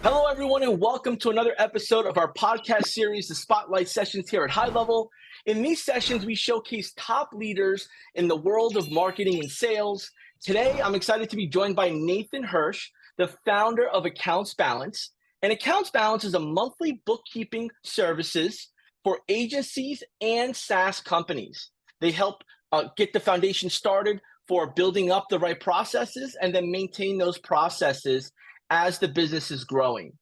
Hello, everyone, and welcome to another episode of our podcast series, the Spotlight Sessions here at High Level. In these sessions, we showcase top leaders in the world of marketing and sales. Today, I'm excited to be joined by Nathan Hirsch, the founder of EcomBalance. And EcomBalance is a monthly bookkeeping services for agencies and SaaS companies. They help get the foundation started for building up the right processes and then maintain those processes as the business is growing.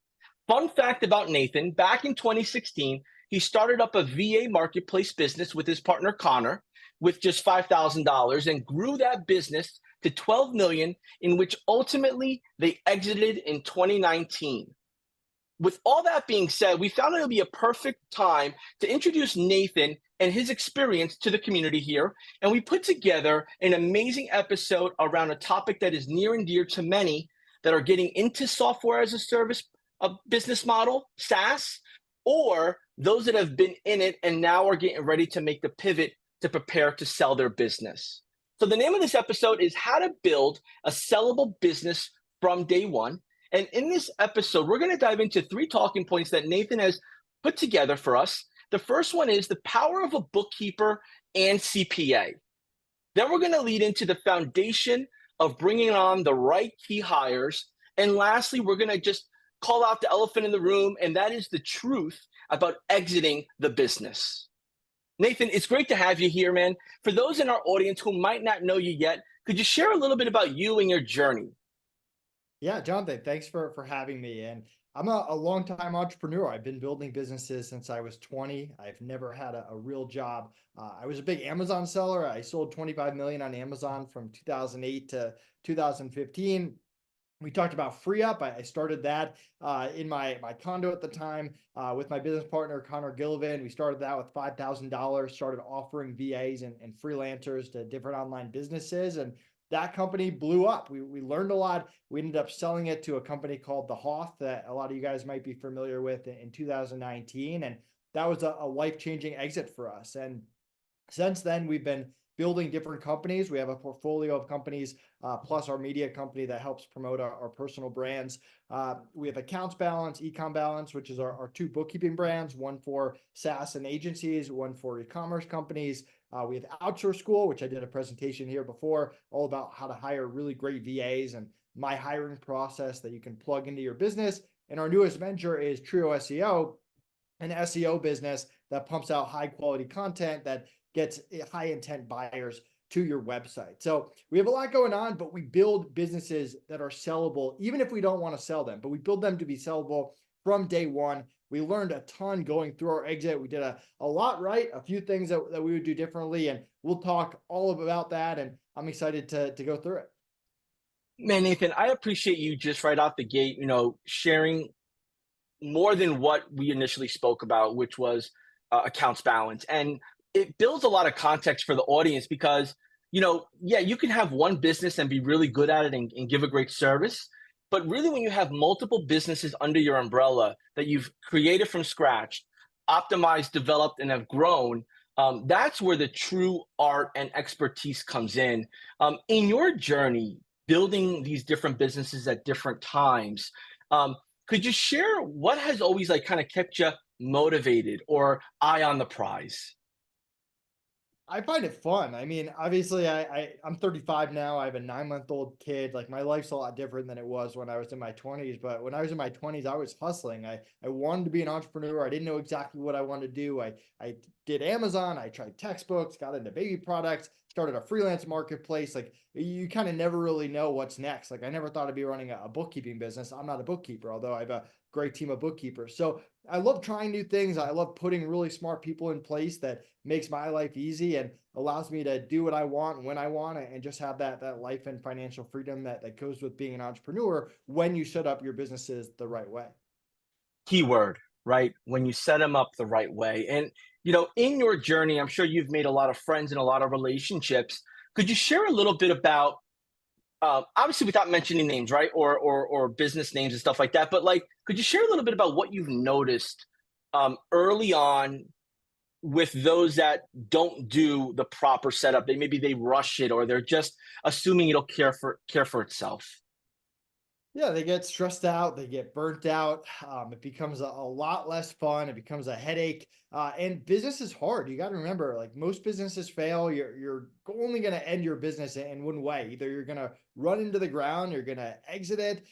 Fun fact about Nathan, back in 2016, he started up a VA marketplace business with his partner Connor with just $5,000 and grew that business to 12 million, in which ultimately they exited in 2019. With all that being said, we found it would be a perfect time to introduce Nathan and his experience to the community here. And we put together an amazing episode around a topic that is near and dear to many that are getting into software as a service, a business model, SaaS, or those that have been in it and now are getting ready to make the pivot to prepare to sell their business. So the name of this episode is How to Build a Sellable Business from Day One. And in this episode, we're going to dive into 3 talking points that Nathan has put together for us. The first one is the power of a bookkeeper and CPA. Then we're going to lead into the foundation of bringing on the right key hires. And lastly, we're going to just call out the elephant in the room, and that is the truth about exiting the business. Nathan, it's great to have you here, man. For those in our audience who might not know you yet, could you share a little bit about you and your journey? Yeah, Jonathan, thanks for having me. And I'm a longtime entrepreneur. I've been building businesses since I was 20. I've never had a real job. I was a big Amazon seller. I sold 25 million on Amazon from 2008 to 2015. We talked about Free Up. I started that in my condo at the time with my business partner, Connor Gillivan. We started that with $5,000, started offering VAs and freelancers to different online businesses. And that company blew up. We learned a lot. We ended up selling it to a company called The Hoff that a lot of you guys might be familiar with in 2019. And that was a life-changing exit for us. And since then, we've been building different companies. We have a portfolio of companies, plus our media company that helps promote our personal brands. We have EcomBalance, EcomBalance, which is our 2 bookkeeping brands, one for SaaS and agencies, one for e-commerce companies. We have Outsource School, which I did a presentation here before, all about how to hire really great VAs and my hiring process that you can plug into your business. And our newest venture is Trio SEO, an SEO business that pumps out high quality content that gets high intent buyers to your website. So we have a lot going on, but we build businesses that are sellable, even if we don't want to sell them, but we build them to be sellable from day one. We learned a ton going through our exit. We did a lot right, a few things that we would do differently, and we'll talk all about that. And I'm excited to go through it. Man, Nathan, I appreciate you just right out the gate, sharing more than what we initially spoke about, which was EcomBalance. And it builds a lot of context for the audience because, you can have one business and be really good at it and give a great service. But really, when you have multiple businesses under your umbrella that you've created from scratch, optimized, developed, and have grown, that's where the true art and expertise comes in. In your journey, building these different businesses at different times, could you share what has always kind of kept you motivated or eye on the prize? I find it fun. I mean, obviously, I'm 35 now. I have a 9-month-old kid. Like my life's a lot different than it was when I was in my 20s. But when I was in my 20s, I was hustling. I wanted to be an entrepreneur. I didn't know exactly what I wanted to do. I did Amazon. I tried textbooks, got into baby products, started a freelance marketplace. Like you kind of never really know what's next. Like I never thought I'd be running a bookkeeping business. I'm not a bookkeeper, although I have a great team of bookkeepers. So I love trying new things. I love putting really smart people in place that makes my life easy and allows me to do what I want when I want it and just have that life and financial freedom that goes with being an entrepreneur when you set up your businesses the right way. Keyword, right? When you set them up the right way. And, in your journey, I'm sure you've made a lot of friends and a lot of relationships. Could you share a little bit about, obviously without mentioning names, right? Or business names and stuff like that. But could you share a little bit about what you've noticed early on with those that don't do the proper setup? Maybe they rush it or they're just assuming it'll care for itself. Yeah, they get stressed out, they get burnt out. It becomes a lot less fun. It becomes a headache. And business is hard. You got to remember, like most businesses fail. You're only going to end your business in one way. Either you're going to run into the ground, you're going to exit it,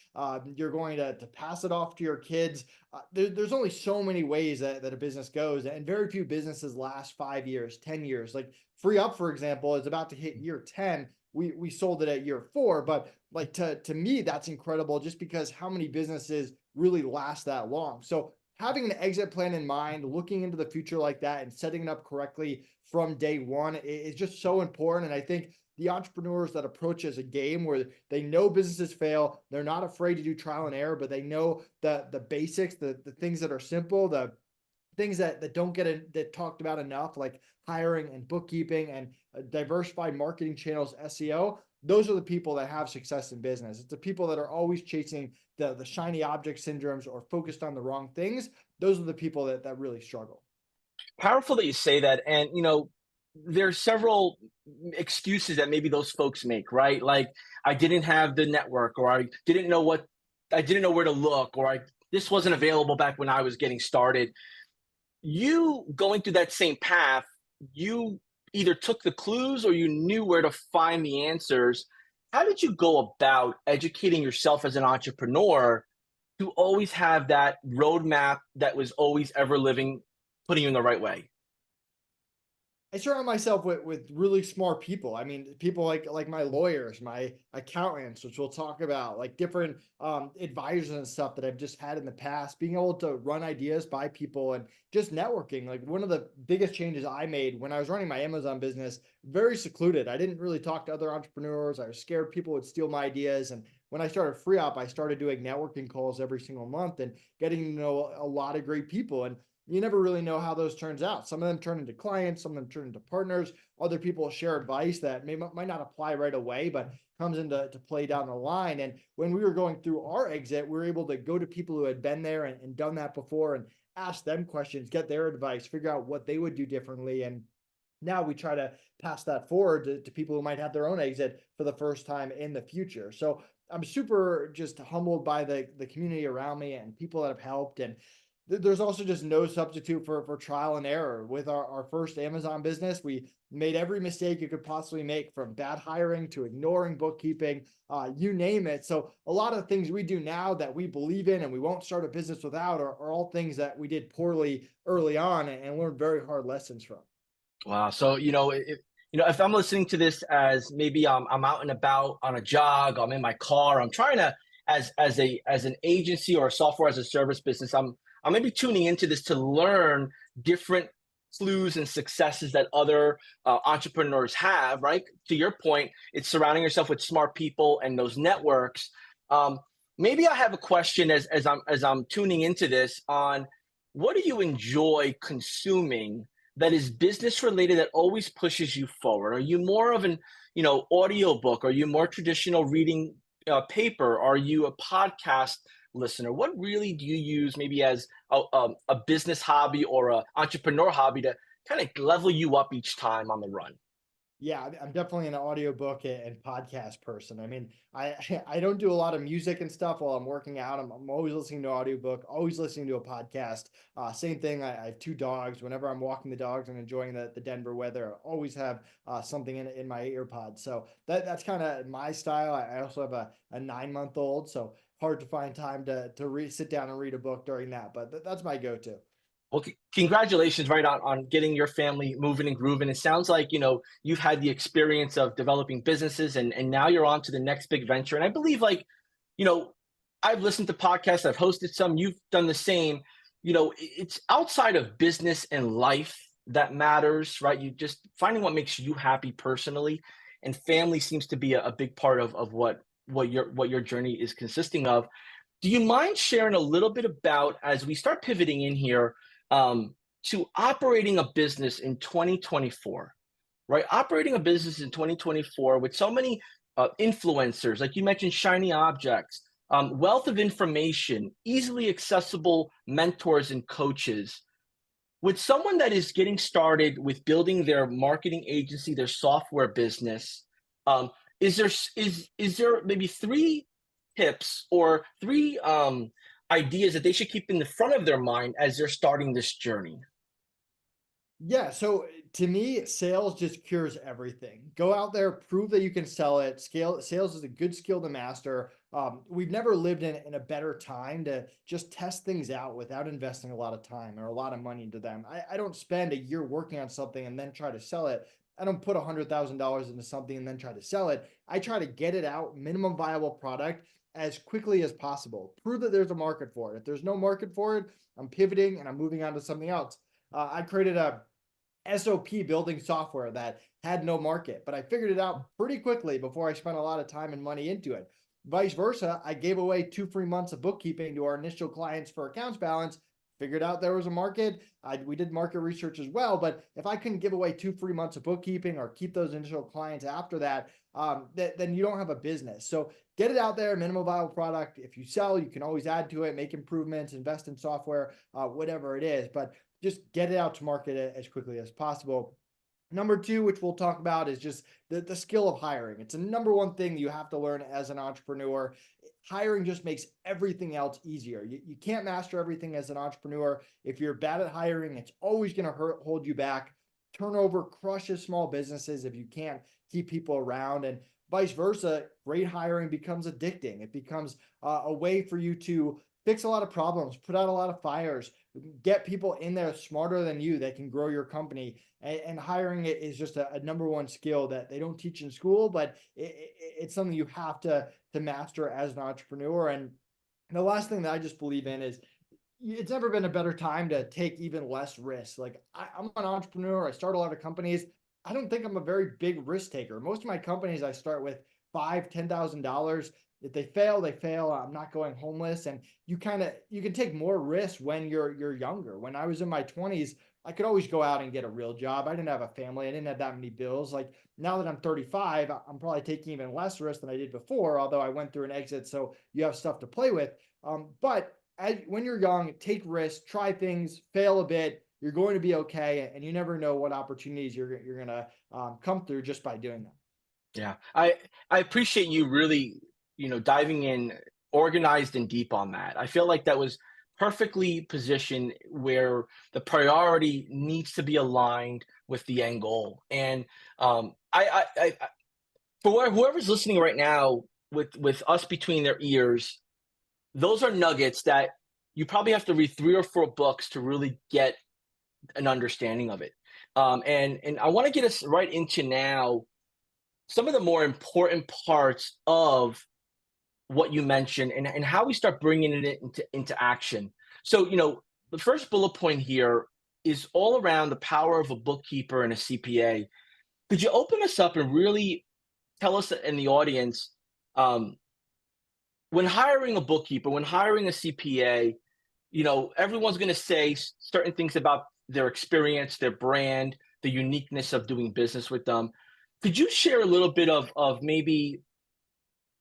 you're going to pass it off to your kids. There's only so many ways that a business goes, and very few businesses last 5 years, 10 years. Like Free Up, for example, is about to hit year 10. We sold it at year 4, but like to me, that's incredible just because how many businesses really last that long. So having an exit plan in mind, looking into the future like that and setting it up correctly from day one is just so important. And I think the entrepreneurs that approach as a game where they know businesses fail, they're not afraid to do trial and error, but they know the basics, the things that are simple, the things that don't that talked about enough, like hiring and bookkeeping and diversified marketing channels, SEO. Those are the people that have success in business. It's the people that are always chasing the shiny object syndromes or focused on the wrong things. Those are the people that really struggle. Powerful that you say that. And, there's several excuses that maybe those folks make, right? Like, I didn't have the network, or I didn't know where to look, or this wasn't available back when I was getting started. You going through that same path, you either took the clues or you knew where to find the answers. How did you go about educating yourself as an entrepreneur to always have that roadmap that was always ever living, putting you in the right way? I surround myself with really smart people. I mean, people like my lawyers, my accountants, which we'll talk about, like different advisors and stuff that I've just had in the past. Being able to run ideas by people and just networking. Like one of the biggest changes I made when I was running my Amazon business, very secluded. I didn't really talk to other entrepreneurs. I was scared people would steal my ideas. And when I started Free Up, I started doing networking calls every single month and getting to know a lot of great people. And you never really know how those turns out. Some of them turn into clients, some of them turn into partners. Other people share advice that might not apply right away, but comes into play down the line. And when we were going through our exit, we were able to go to people who had been there and done that before and ask them questions, get their advice, figure out what they would do differently. And now we try to pass that forward to people who might have their own exit for the first time in the future. So I'm super just humbled by the community around me and people that have helped. And there's also just no substitute for trial and error. With our first Amazon business, we made every mistake you could possibly make, from bad hiring to ignoring bookkeeping, you name it. So a lot of things we do now that we believe in and we won't start a business without are all things that we did poorly early on and learned very hard lessons from. Wow. So, if I'm listening to this as maybe I'm out and about on a jog, I'm in my car, I'm trying to, as an agency or a software as a service business, I'm maybe tuning into this to learn different clues and successes that other entrepreneurs have. Right. To your point, it's surrounding yourself with smart people and those networks. Um, Maybe I have a question as I'm tuning into this on what do you enjoy consuming that is business related that always pushes you forward? Are you more of an, audio book? Are you more traditional reading paper? Are you a podcast listener? What really do you use maybe as a business hobby or a entrepreneur hobby to kind of level you up each time on the run? Yeah, I'm definitely an audiobook and podcast person. I mean, I I don't do a lot of music and stuff while I'm working out. I'm always listening to an audiobook, always listening to a podcast. Same thing. I have two dogs. Whenever I'm walking the dogs and enjoying the Denver weather, I always have something in my earpods. So that's kind of my style. I also have a 9 month old, so hard to find time to sit down and read a book during that. But that's my go-to. Well, congratulations, right, on getting your family moving and grooving. It sounds like, you've had the experience of developing businesses, and now you're on to the next big venture. And I believe, like, you know, I've listened to podcasts, I've hosted some, you've done the same. It's outside of business and life that matters, right? You just finding what makes you happy personally, and family seems to be a big part of what your journey is consisting of. Do you mind sharing a little bit about, as we start pivoting in here, to operating a business in 2024, right? Operating a business in 2024 with so many influencers, like you mentioned, shiny objects, wealth of information, easily accessible mentors and coaches. With someone that is getting started with building their marketing agency, their software business, um, is there maybe three tips or three ideas that they should keep in the front of their mind as they're starting this journey? Yeah, so to me, sales just cures everything. Go out there, prove that you can sell it. Sales is a good skill to master. We've never lived in a better time to just test things out without investing a lot of time or a lot of money into them. I don't spend a year working on something and then try to sell it. I don't put $100,000 into something and then try to sell it. I try to get it out, minimum viable product, as quickly as possible. Prove that there's a market for it. If there's no market for it, I'm pivoting and I'm moving on to something else. I created a SOP building software that had no market, but I figured it out pretty quickly before I spent a lot of time and money into it. Vice versa, I gave away 2 free months of bookkeeping to our initial clients for accounts balance, figured out there was a market. We did market research as well, but if I couldn't give away 2 free months of bookkeeping or keep those initial clients after that, then you don't have a business. So get it out there, minimal viable product. If you sell, you can always add to it, make improvements, invest in software, whatever it is. But just get it out to market as quickly as possible. Number two, which we'll talk about, is just the skill of hiring. It's a number one thing you have to learn as an entrepreneur. Hiring just makes everything else easier. You can't master everything as an entrepreneur. If you're bad at hiring, it's always going to hold you back. Turnover crushes small businesses if you can't keep people around, and vice versa. Great hiring becomes addicting. It becomes a way for you to fix a lot of problems, put out a lot of fires, get people in there smarter than you that can grow your company. And hiring it is just a number one skill that they don't teach in school, but it's something you have to master as an entrepreneur. And the last thing that I just believe in is it's never been a better time to take even less risk. Like I'm an entrepreneur. I start a lot of companies. I don't think I'm a very big risk taker. Most of my companies I start with $5,000, $10,000. If they fail, they fail. I'm not going homeless. And you can take more risks when you're younger. When I was in my 20s, I could always go out and get a real job. I didn't have a family. I didn't have that many bills. Like now that I'm 35, I'm probably taking even less risk than I did before, although I went through an exit. So you have stuff to play with. But when you're young, take risks, try things, fail a bit. You're going to be okay. And you never know what opportunities you're going to come through just by doing that. Yeah, I appreciate you really, diving in organized and deep on that. I feel like that was perfectly positioned where the priority needs to be aligned with the end goal. And for whoever's listening right now, with us between their ears, those are nuggets that you probably have to read 3 or 4 books to really get an understanding of it. And I want to get us right into now some of the more important parts of what you mentioned and how we start bringing it into action. So, the first bullet point here is all around the power of a bookkeeper and a CPA. Could you open us up and really tell us in the audience, um, when hiring a bookkeeper, when hiring a CPA, everyone's going to say certain things about their experience, their brand, the uniqueness of doing business with them. Could you share a little bit of maybe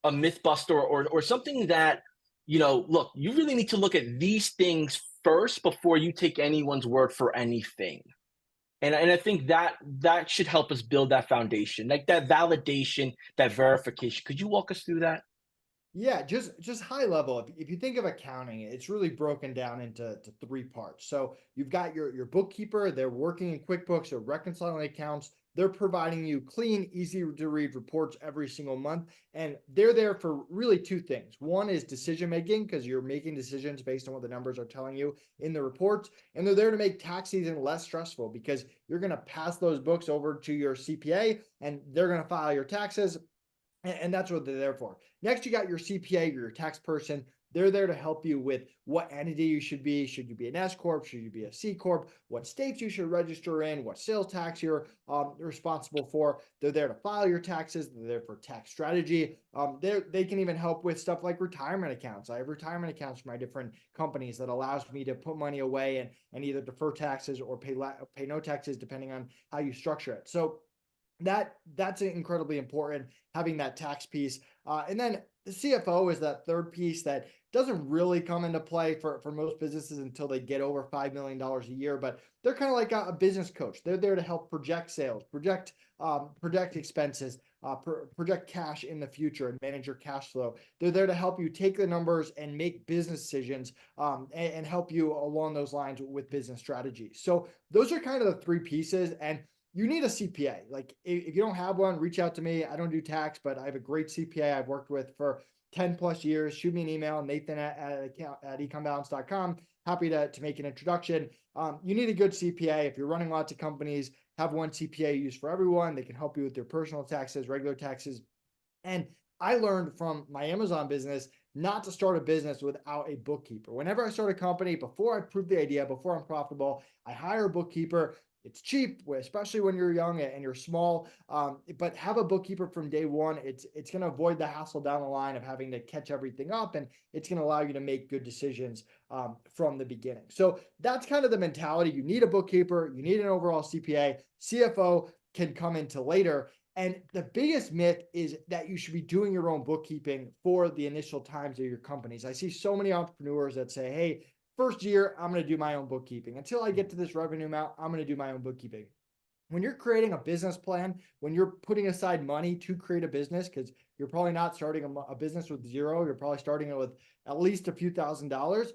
a myth buster or something that, look, you really need to look at these things first before you take anyone's word for anything. And I think that should help us build that foundation, like that validation, that verification. Could you walk us through that? Yeah, just high level. If you think of accounting, it's really broken down into three parts. So you've got your bookkeeper, they're working in QuickBooks or reconciling accounts. They're providing you clean, easy to read reports every single month. And they're there for really two things. One is decision making, because you're making decisions based on what the numbers are telling you in the reports. And they're there to make tax season less stressful because you're going to pass those books over to your CPA and they're going to file your taxes. And that's what they're there for. Next, you got your CPA, your tax person. They're there to help you with what entity you should be. Should you be an S Corp? Should you be a C Corp? What states you should register in? What sales tax you're responsible for? They're there to file your taxes. They're there for tax strategy. They can even help with stuff like retirement accounts. I have retirement accounts for my different companies that allows me to put money away and either defer taxes or pay no taxes depending on how you structure it. So that's incredibly important, having that tax piece. And then the CFO is that third piece that doesn't really come into play for most businesses until they get over $5 million a year, but they're kind of like a business coach. They're there to help project sales, project expenses, project cash in the future and manage your cash flow. They're there to help you take the numbers and make business decisions, and help you along those lines with business strategy. So those are kind of the three pieces. And you need a CPA. Like if you don't have one, reach out to me. I don't do tax, but I have a great CPA I've worked with for 10 plus years. Shoot me an email, Nathan at EcomBalance.com. Happy to make an introduction. You need a good CPA. If you're running lots of companies, have one CPA used for everyone. They can help you with your personal taxes, regular taxes. And I learned from my Amazon business not to start a business without a bookkeeper. Whenever I start a company, before I prove the idea, before I'm profitable, I hire a bookkeeper. It's cheap, especially when you're young and you're small. But have a bookkeeper from day one. It's going to avoid the hassle down the line of having to catch everything up, and it's going to allow you to make good decisions from the beginning. So that's kind of the mentality. You need a bookkeeper. You need an overall CPA. CFO can come into later. And the biggest myth is that you should be doing your own bookkeeping for the initial times of your companies. I see so many entrepreneurs that say, hey, first year, I'm going to do my own bookkeeping. Until I get to this revenue amount, I'm going to do my own bookkeeping. When you're creating a business plan, when you're putting aside money to create a business, because you're probably not starting a business with zero, you're probably starting it with at least a few $1,000s.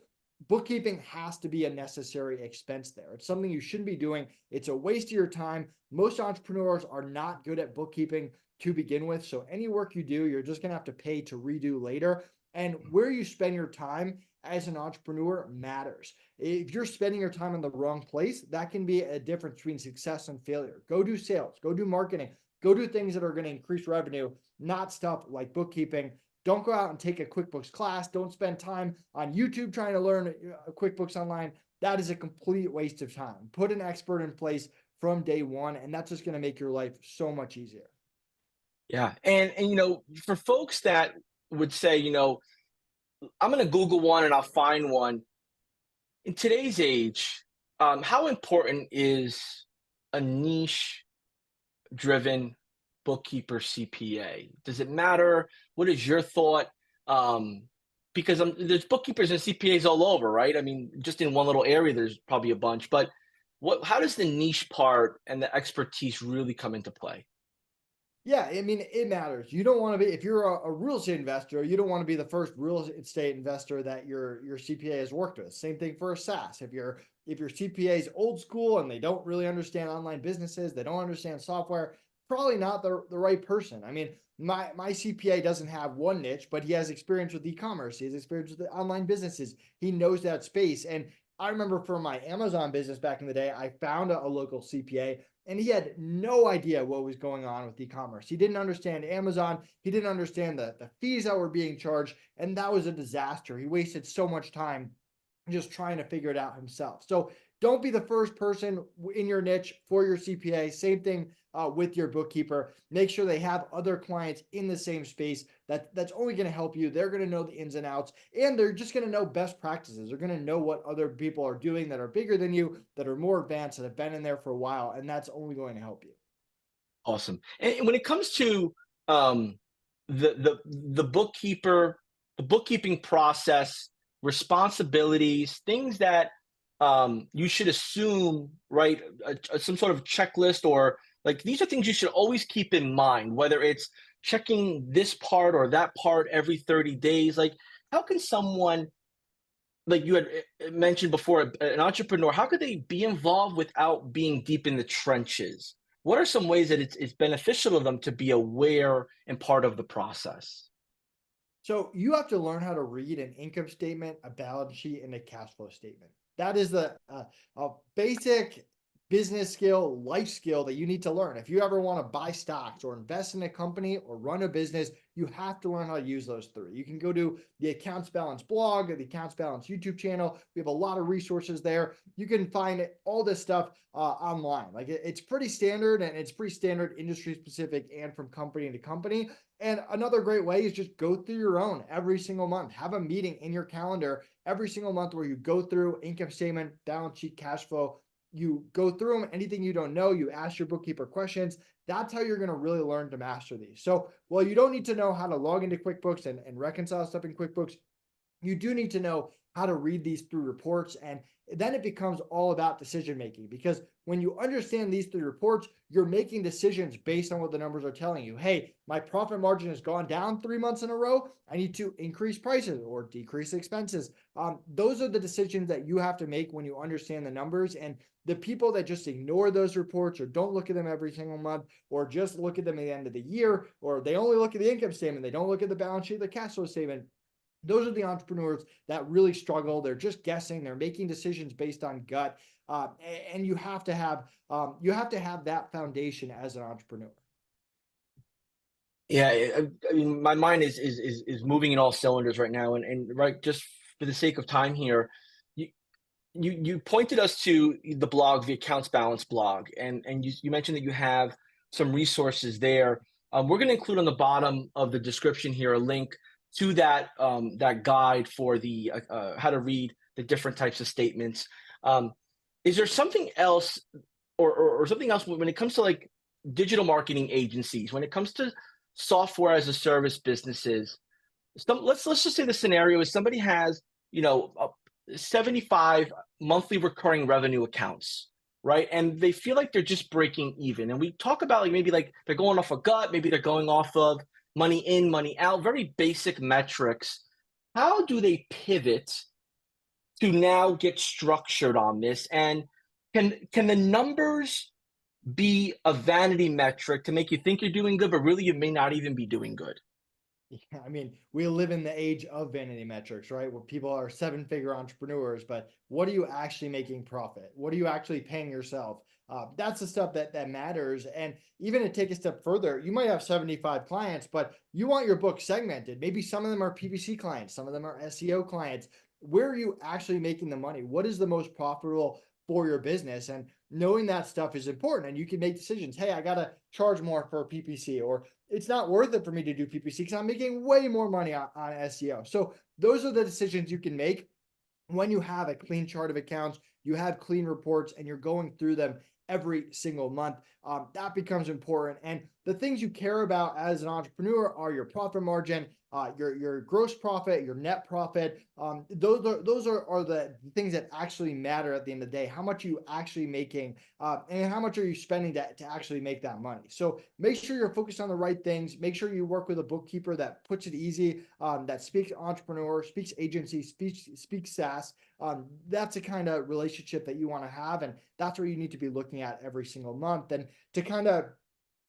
Bookkeeping has to be a necessary expense there. It's something you shouldn't be doing. It's a waste of your time. Most entrepreneurs are not good at bookkeeping to begin with. So any work you do, you're just going to have to pay to redo later. And where you spend your time as an entrepreneur matters. If you're spending your time in the wrong place, that can be a difference between success and failure. Go do sales, go do marketing, go do things that are going to increase revenue, not stuff like bookkeeping. Don't go out and take a QuickBooks class. Don't spend time on YouTube trying to learn QuickBooks online. That is a complete waste of time. Put an expert in place from day one, and that's just going to make your life so much easier. Yeah. And for folks that would say, I'm going to Google one and I'll find one. In today's age, how important is a niche driven bookkeeper CPA? Does it matter? What is your thought? Because there's bookkeepers and CPAs all over, right? I mean, just in one little area, there's probably a bunch. But how does the niche part and the expertise really come into play? Yeah, I mean, it matters. You don't want to be, if you're a real estate investor, you don't want to be the first real estate investor that your CPA has worked with. Same thing for a SaaS. If your CPA is old school and they don't really understand online businesses, they don't understand software, probably not the right person. I mean, my CPA doesn't have one niche, but he has experience with e-commerce. He has experience with the online businesses. He knows that space. And I remember for my Amazon business back in the day, I found a local CPA, and he had no idea what was going on with e-commerce. He didn't understand Amazon. He didn't understand the fees that were being charged. And that was a disaster. He wasted so much time just trying to figure it out himself. So don't be the first person in your niche for your CPA. Same thing with your bookkeeper. Make sure they have other clients in the same space. That's only going to help you. They're going to know the ins and outs, and they're just going to know best practices. They're going to know what other people are doing that are bigger than you, that are more advanced, that have been in there for a while, and that's only going to help you. Awesome. And when it comes to um, the bookkeeper, the bookkeeping process, responsibilities, things that you should assume, right? Some sort of checklist, or like these are things you should always keep in mind, whether it's checking this part or that part every 30 days. Like, how can someone, like you had mentioned before, an entrepreneur, how could they be involved without being deep in the trenches? What are some ways that it's beneficial to them to be aware and part of the process? So you have to learn how to read an income statement, a balance sheet, and a cash flow statement. That is the a basic business skill, life skill that you need to learn. If you ever want to buy stocks or invest in a company or run a business, you have to learn how to use those three. You can go to the Accounts Balance blog or the Accounts Balance YouTube channel. We have a lot of resources there. You can find all this stuff online. Like it's pretty standard, and it's pretty standard industry specific and from company to company. And another great way is just go through your own every single month. Have a meeting in your calendar every single month where you go through income statement, balance sheet, cash flow. You go through them. Anything you don't know, you ask your bookkeeper questions. That's how you're going to really learn to master these. So while you don't need to know how to log into QuickBooks and reconcile stuff in QuickBooks, you do need to know how to read these through reports. And then it becomes all about decision making, because when you understand these three reports, you're making decisions based on what the numbers are telling you. Hey, my profit margin has gone down 3 months in a row. I need to increase prices or decrease expenses. Those are the decisions that you have to make when you understand the numbers. And the people that just ignore those reports or don't look at them every single month, or just look at them at the end of the year, or they only look at the income statement, they don't look at the balance sheet, the cash flow statement, those are the entrepreneurs that really struggle. They're just guessing. They're making decisions based on gut, and you have to have that foundation as an entrepreneur. Yeah, I mean, my mind is moving in all cylinders right now, and right, just for the sake of time here, you you pointed us to the blog, the Accounts Balance blog, and you mentioned that you have some resources there. We're going to include on the bottom of the description here a link to that that guide for the how to read the different types of statements. Um, is there something else, or something else when it comes to like digital marketing agencies, when it comes to software as a service businesses? Let's just say the scenario is somebody has, you know, 75 monthly recurring revenue accounts, right? And they feel like they're just breaking even. And we talk about like maybe like they're going off a gut, maybe they're going off of money in, money out, very basic metrics. How do they pivot to now get structured on this? And can the numbers be a vanity metric to make you think you're doing good, but really you may not even be doing good? Yeah, I mean, we live in the age of vanity metrics, right? Where people are seven-figure entrepreneurs, but what are you actually making profit? What are you actually paying yourself? That's the stuff that matters. And even to take a step further, you might have 75 clients, but you want your book segmented. Maybe some of them are PPC clients, some of them are SEO clients. Where are you actually making the money? What is the most profitable for your business? And knowing that stuff is important. And you can make decisions. Hey, I got to charge more for PPC, or it's not worth it for me to do PPC because I'm making way more money on SEO. So those are the decisions you can make when you have a clean chart of accounts, you have clean reports, and you're going through them every single month. That becomes important. And the things you care about as an entrepreneur are your profit margin, your gross profit, your net profit. Those are the things that actually matter at the end of the day. How much are you actually making, and how much are you spending to actually make that money? So make sure you're focused on the right things. Make sure you work with a bookkeeper that puts it easy, that speaks entrepreneur, speaks agency, speaks SaaS. That's the kind of relationship that you want to have, and that's where you need to be looking at every single month. And to kind of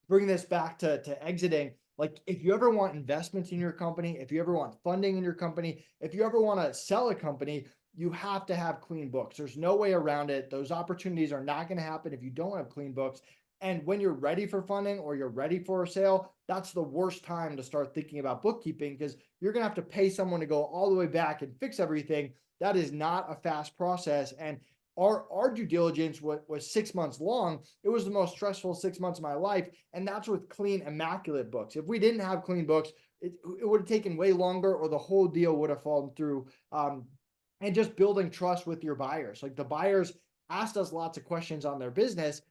bring this back to exiting, like if you ever want investments in your company, if you ever want funding in your company, if you ever want to sell a company, you have to have clean books. There's no way around it. Those opportunities are not going to happen if you don't have clean books. And when you're ready for funding or you're ready for a sale, that's the worst time to start thinking about bookkeeping, because you're going to have to pay someone to go all the way back and fix everything. That is not a fast process. And our due diligence was 6 months long. It was the most stressful 6 months of my life. And that's with clean, immaculate books. If we didn't have clean books, it would have taken way longer, or the whole deal would have fallen through. And just building trust with your buyers. Like the buyers asked us lots of questions on our business.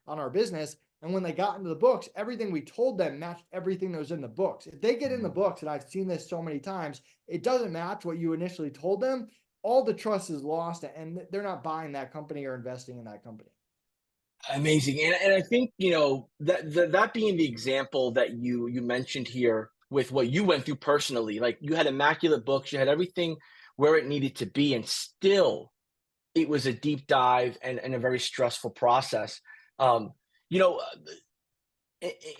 And when they got into the books, everything we told them matched everything that was in the books. If they get in the books, and I've seen this so many times, it doesn't match what you initially told them, all the trust is lost, and they're not buying that company or investing in that company. Amazing. And I think, you know, that being the example that you mentioned here with what you went through personally, like you had immaculate books, you had everything where it needed to be, and still it was a deep dive and a very stressful process. Um, you know,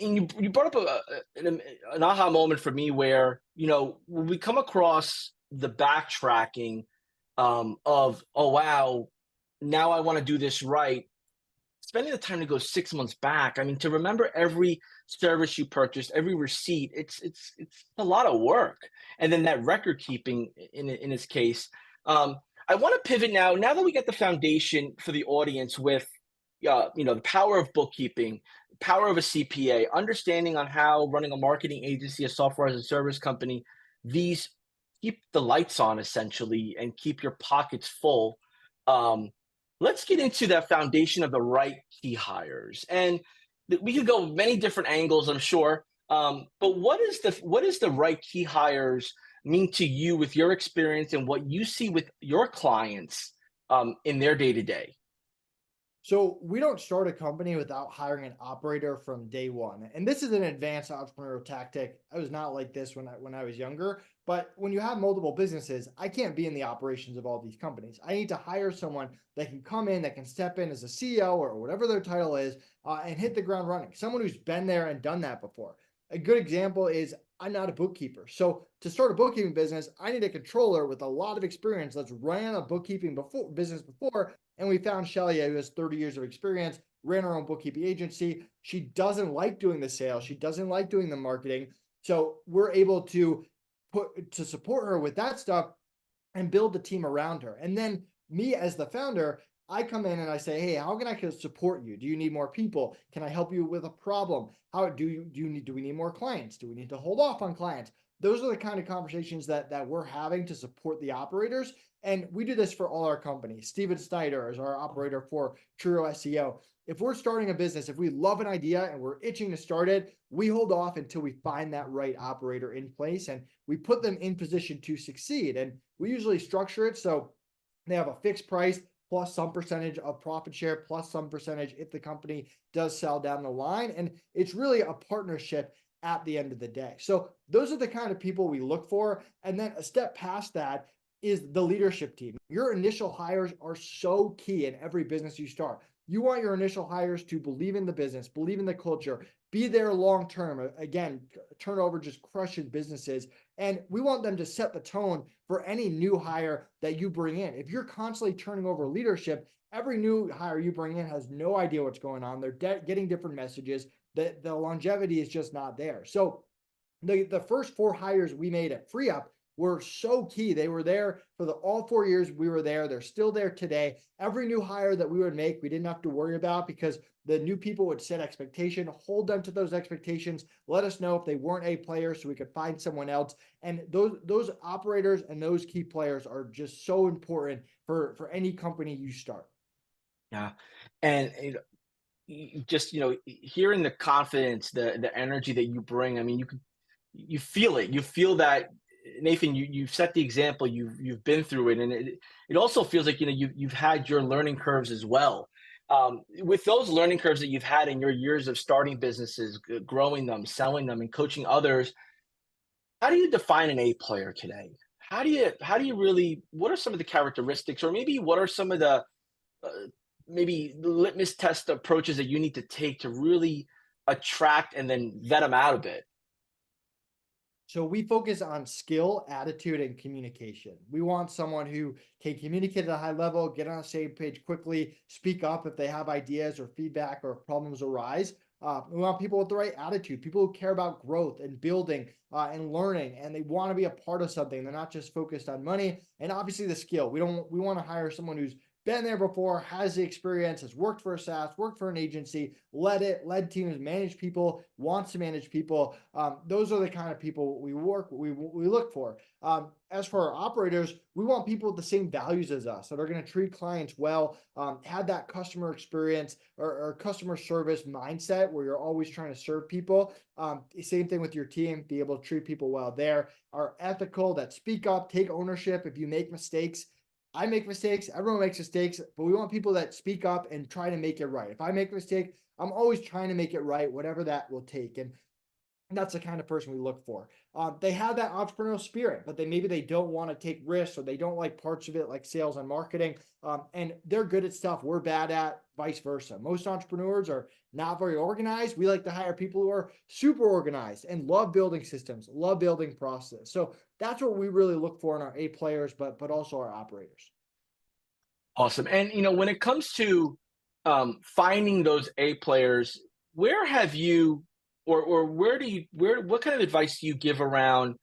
and you brought up an aha moment for me where, you know, when we come across the backtracking of, oh, wow, now I want to do this right, spending the time to go 6 months back. I mean, to remember every service you purchased, every receipt, it's a lot of work. And then that record keeping in this case. I want to pivot now. Now that we get the foundation for the audience with, you know, the power of bookkeeping, power of a CPA, understanding on how running a marketing agency, a software as a service company, these keep the lights on essentially and keep your pockets full. Um, let's get into that foundation of the right key hires. And we could go many different angles, I'm sure. But what is the right key hires mean to you with your experience and what you see with your clients in their day to day? So we don't start a company without hiring an operator from day one. And this is an advanced entrepreneurial tactic. I was not like this when I was younger, but when you have multiple businesses, I can't be in the operations of all these companies. I need to hire someone that can come in, that can step in as a CEO or whatever their title is, and hit the ground running. Someone who's been there and done that before. A good example is I'm not a bookkeeper. So to start a bookkeeping business, I need a controller with a lot of experience that's ran a bookkeeping business before. And we found Shelly, who has 30 years of experience, ran her own bookkeeping agency. She doesn't like doing the sales. She doesn't like doing the marketing. So we're able to support her with that stuff and build the team around her. And then me as the founder, I come in and I say, hey, how can I support you? Do you need more people? Can I help you with a problem? How do we need more clients? Do we need to hold off on clients? Those are the kind of conversations that we're having to support the operators. And we do this for all our companies. Steven Snyder is our operator for Truro SEO. If we're starting a business, if we love an idea and we're itching to start it, we hold off until we find that right operator in place and we put them in position to succeed. And we usually structure it so they have a fixed price plus some percentage of profit share plus some percentage if the company does sell down the line. And it's really a partnership at the end of the day. So those are the kind of people we look for. And then a step past that is the leadership team. Your initial hires are so key in every business you start. You want your initial hires to believe in the business, believe in the culture, be there long term. Again, turnover just crushes businesses. And we want them to set the tone for any new hire that you bring in. If you're constantly turning over leadership, every new hire you bring in has no idea what's going on. They're getting different messages. The longevity is just not there. So the first 4 hires we made at FreeUp were so key. They were there for all 4 years we were there. They're still there today. Every new hire that we would make, we didn't have to worry about because the new people would set expectation, hold them to those expectations, let us know if they weren't A players so we could find someone else. And those operators and those key players are just so important for any company you start. Yeah. And just, hearing the confidence, the energy that you bring, I mean, you feel it. You feel that, Nathan, you've set the example, you've been through it. And it also feels like, you've had your learning curves as well. With those learning curves that you've had in your years of starting businesses, growing them, selling them, and coaching others, how do you define an A player today? How do you really, what are some of the characteristics, or maybe what are some of the uh, maybe litmus test approaches that you need to take to really attract and then vet them out a bit? So we focus on skill, attitude, and communication. We want someone who can communicate at a high level, get on the same page quickly, speak up if they have ideas or feedback or if problems arise. We want people with the right attitude, people who care about growth and building and learning, and they want to be a part of something. They're not just focused on money. And obviously the skill. We want to hire someone who's been there before, has the experience, has worked for a SaaS, worked for an agency, led teams, managed people, wants to manage people. Those are the kind of people we look for. As for our operators, we want people with the same values as us that are going to treat clients well, have that customer experience or customer service mindset where you're always trying to serve people. Same thing with your team, be able to treat people well there. Are ethical, that speak up, take ownership if you make mistakes. I make mistakes. Everyone makes mistakes, but we want people that speak up and try to make it right. If I make a mistake, I'm always trying to make it right, whatever that will take. And that's the kind of person we look for. They have that entrepreneurial spirit, but maybe they don't want to take risks or they don't like parts of it like sales and marketing. And they're good at stuff we're bad at, vice versa. Most entrepreneurs are not very organized. We like to hire people who are super organized and love building systems, love building process. So that's what we really look for in our A players, but also our operators. Awesome. And when it comes to finding those A players, where have you, or what kind of advice do you give around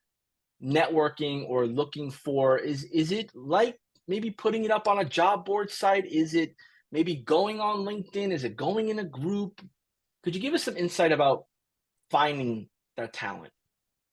networking or looking for? Is it like maybe putting it up on a job board site? Is it maybe going on LinkedIn? Is it going in a group? Could you give us some insight about finding that talent?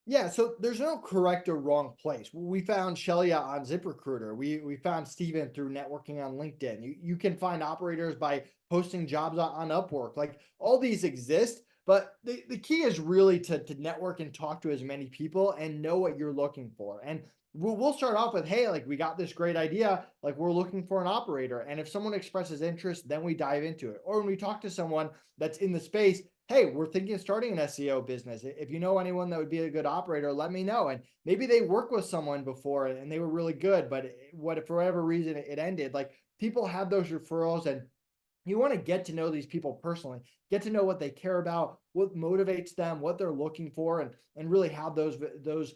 Yeah, so there's no correct or wrong place. We found Shelia on ZipRecruiter. We found Steven through networking on LinkedIn. You can find operators by posting jobs on Upwork. Like all these exist, But the key is really to network and talk to as many people and know what you're looking for. And we'll start off with, hey, like we got this great idea, like we're looking for an operator. And if someone expresses interest, then we dive into it. Or when we talk to someone that's in the space, hey, we're thinking of starting an SEO business. If you know anyone that would be a good operator, let me know. And maybe they worked with someone before and they were really good, but what if for whatever reason it ended? Like people have those referrals, and you want to get to know these people personally, get to know what they care about, what motivates them, what they're looking for, and really have those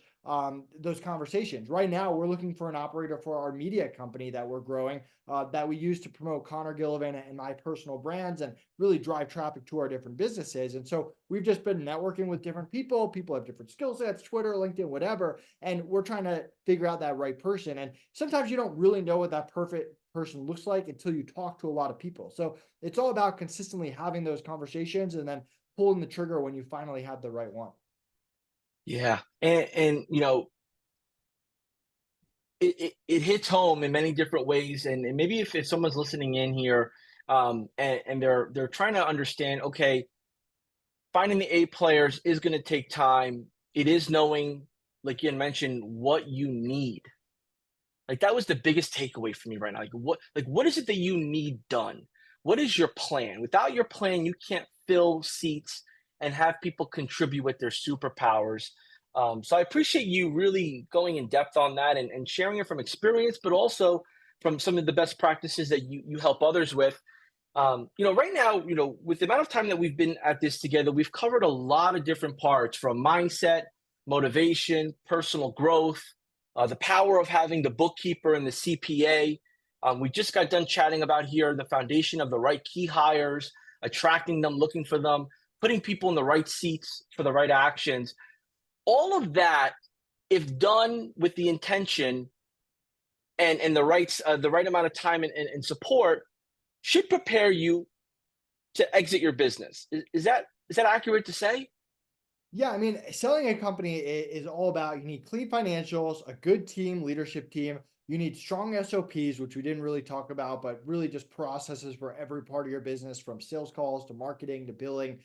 conversations. Right now, we're looking for an operator for our media company that we're growing, that we use to promote Connor Gillivan and my personal brands and really drive traffic to our different businesses. And so we've just been networking with different people. People have different skill sets, Twitter, LinkedIn, whatever, and we're trying to figure out that right person. And sometimes you don't really know what that perfect person looks like until you talk to a lot of people. So it's all about consistently having those conversations and then pulling the trigger when you finally have the right one. Yeah. And it hits home in many different ways. And maybe if someone's listening in here, and they're trying to understand, okay, finding the A players is going to take time. It is knowing, like you had mentioned, what you need. Like that was the biggest takeaway for me right now. Like what is it that you need done? What is your plan? Without your plan, you can't fill seats and have people contribute with their superpowers. So I appreciate you really going in depth on that and sharing it from experience, but also from some of the best practices that you help others with. Right now, with the amount of time that we've been at this together, we've covered a lot of different parts from mindset, motivation, personal growth, the power of having the bookkeeper and the CPA. We just got done chatting about here the foundation of the right key hires, attracting them, looking for them, putting people in the right seats for the right actions. All of that, if done with the intention and the right amount of time and support, should prepare you to exit your business. Is that accurate to say? Yeah, I mean, selling a company is all about, you need clean financials, a good team, leadership team. You need strong SOPs, which we didn't really talk about, but really just processes for every part of your business, from sales calls to marketing to billing.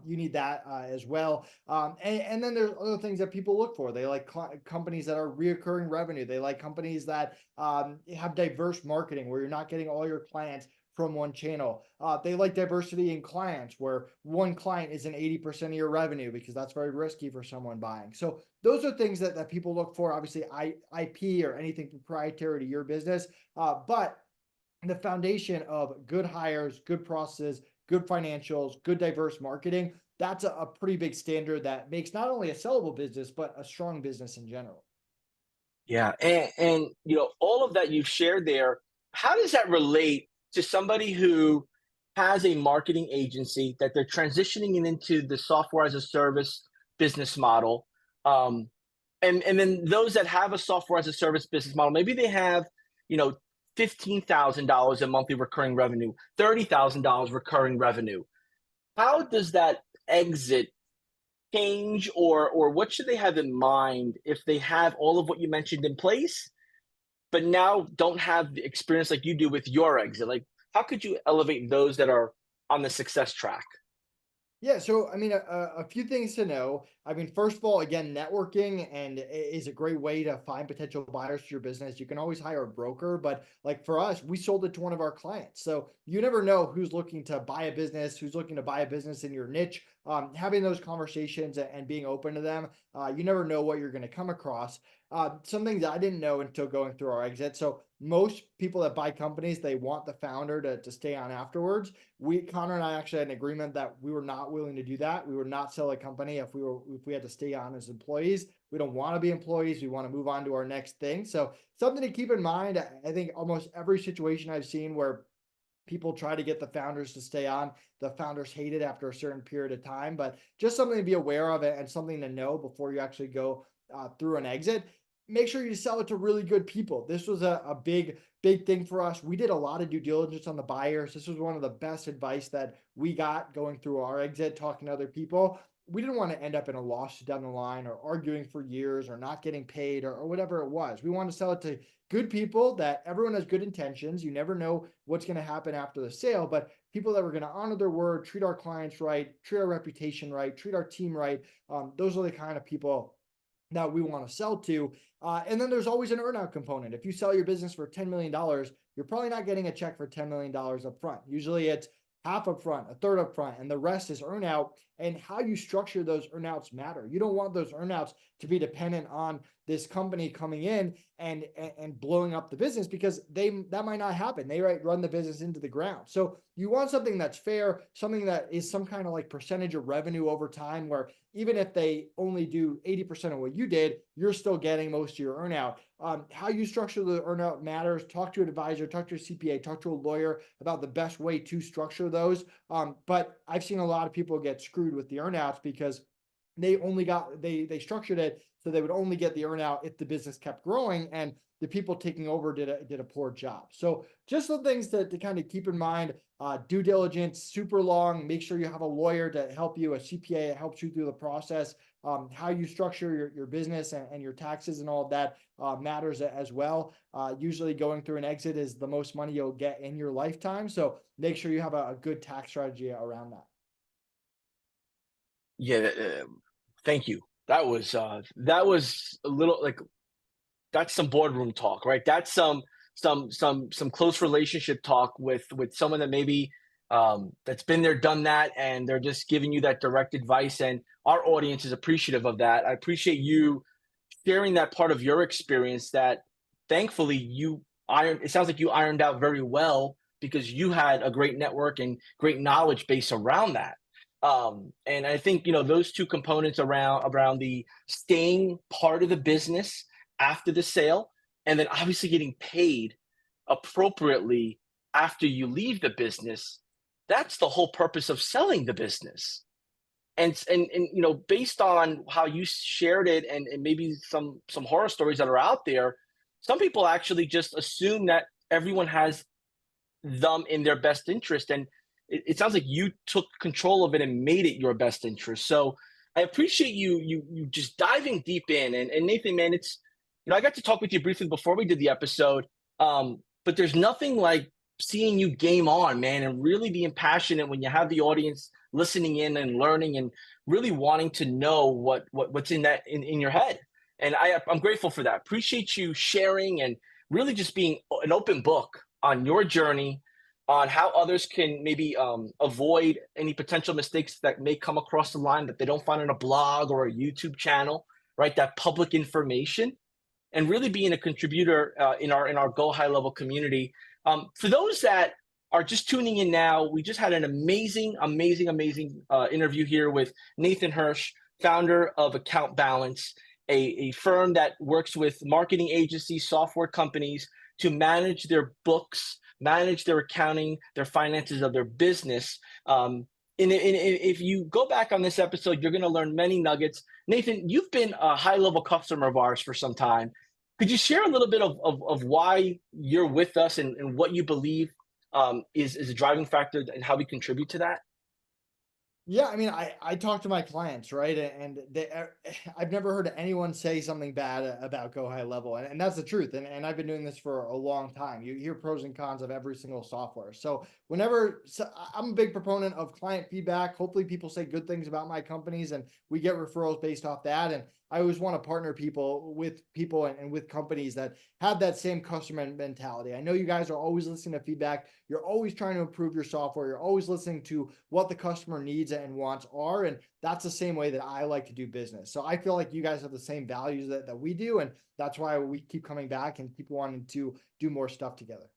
You need that as well. And then there's other things that people look for. They like companies that are reoccurring revenue. They like companies that have diverse marketing, where you're not getting all your clients from one channel. They like diversity in clients, where one client isn't 80% of your revenue, because that's very risky for someone buying. So those are things that people look for. Obviously, IP or anything proprietary to your business. But the foundation of good hires, good processes, good financials, good diverse marketing, that's a pretty big standard that makes not only a sellable business, but a strong business in general. Yeah, and all of that you've shared there, how does that relate to somebody who has a marketing agency that they're transitioning into the software as a service business model? And then those that have a software as a service business model, maybe they have, you know, $15,000 in monthly recurring revenue, $30,000 recurring revenue. How does that exit change, or what should they have in mind if they have all of what you mentioned in place, but now don't have the experience like you do with your exit? Like, how could you elevate those that are on the success track? Yeah, so I mean, a few things to know. I mean, first of all, again, networking is a great way to find potential buyers to your business. You can always hire a broker, but like for us, we sold it to one of our clients. So you never know who's looking to buy a business, who's looking to buy a business in your niche. Having those conversations and being open to them, you never know what you're going to come across. Some things I didn't know until going through our exit. So most people that buy companies, they want the founder to stay on afterwards. Connor and I actually had an agreement that we were not willing to do that. We would not sell a company if we had to stay on as employees. We don't want to be employees. We want to move on to our next thing. So something to keep in mind. I think almost every situation I've seen where people try to get the founders to stay on, the founders hate it after a certain period of time. But just something to be aware of it and something to know before you actually go through an exit. Make sure you sell it to really good people. This was a big thing for us. We did a lot of due diligence on the buyers. This was one of the best advice that we got going through our exit, talking to other people. We didn't want to end up in a lawsuit down the line, or arguing for years, or not getting paid, or whatever it was. We want to sell it to good people that everyone has good intentions. You never know what's going to happen after the sale, but people that were going to honor their word, treat our clients right, treat our reputation right, treat our team right. Those are the kind of people that we want to sell to. And then there's always an earnout component. If you sell your business for $10 million, you're probably not getting a check for $10 million up front. Usually it's half up front, a third up front, and the rest is earnout. And how you structure those earnouts matter. You don't want those earnouts to be dependent on this company coming in and blowing up the business, because that might not happen. They might run the business into the ground. So you want something that's fair, something that is some kind of like percentage of revenue over time, where even if they only do 80% of what you did, you're still getting most of your earnout. How you structure the earnout matters. Talk to an advisor, talk to a CPA, talk to a lawyer about the best way to structure those. But I've seen a lot of people get screwed with the earnouts because they structured it so they would only get the earnout if the business kept growing, and the people taking over did a poor job. So just some things to kind of keep in mind. Due diligence, super long. Make sure you have a lawyer to help you, a CPA that helps you through the process. How you structure your business and your taxes and all of that matters as well. Usually going through an exit is the most money you'll get in your lifetime. So make sure you have a good tax strategy around that. Yeah, thank you. That was a little like, that's some boardroom talk, right? That's some close relationship talk with someone that maybe that's been there, done that, and they're just giving you that direct advice. And our audience is appreciative of that. I appreciate you sharing that part of your experience that thankfully it sounds like you ironed out very well, because you had a great network and great knowledge base around that. And I think, those two components around the staying part of the business after the sale, and then obviously getting paid appropriately after you leave the business, that's the whole purpose of selling the business. And based on how you shared it, and maybe some horror stories that are out there, some people actually just assume that everyone has them in their best interest, and it sounds like you took control of it and made it your best interest. So I appreciate you just diving deep in. And Nathan, man, it's, I got to talk with you briefly before we did the episode, but there's nothing like seeing you game on, man, and really being passionate when you have the audience listening in and learning and really wanting to know what's in your head. And I'm grateful for that. Appreciate you sharing and really just being an open book on your journey, on how others can maybe avoid any potential mistakes that may come across the line that they don't find on a blog or a YouTube channel, right? That public information, and really being a contributor in our Go High Level community. For those that are just tuning in now, we just had an amazing interview here with Nathan Hirsch, founder of EcomBalance, a firm that works with marketing agencies, software companies to manage their books, manage their accounting, their finances of their business. And if you go back on this episode, you're going to learn many nuggets. Nathan, you've been a high-level customer of ours for some time. Could you share a little bit of why you're with us and what you believe is a driving factor and how we contribute to that? Yeah, I mean, I talk to my clients, right? And I've never heard anyone say something bad about Go High Level. And that's the truth. And I've been doing this for a long time. You hear pros and cons of every single software. So I'm a big proponent of client feedback. Hopefully people say good things about my companies and we get referrals based off that. And I always want to partner with people and with companies that have that same customer mentality. I know you guys are always listening to feedback. You're always trying to improve your software. You're always listening to what the customer needs and wants are. And that's the same way that I like to do business. So I feel like you guys have the same values that we do. And that's why we keep coming back and keep wanting to do more stuff together.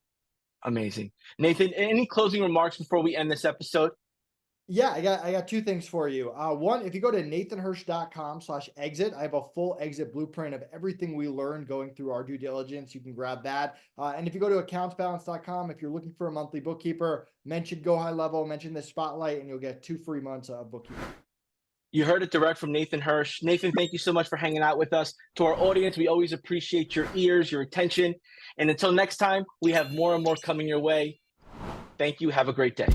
Amazing. Nathan, any closing remarks before we end this episode? Yeah, I got two things for you. One, if you go to nathanhirsch.com/exit, I have a full exit blueprint of everything we learned going through our due diligence. You can grab that. And if you go to accountsbalance.com, if you're looking for a monthly bookkeeper, mention Go High Level, mention the Spotlight, and you'll get 2 free months of bookkeeping. You heard it direct from Nathan Hirsch. Nathan, thank you so much for hanging out with us. To our audience, we always appreciate your ears, your attention. And until next time, we have more and more coming your way. Thank you. Have a great day.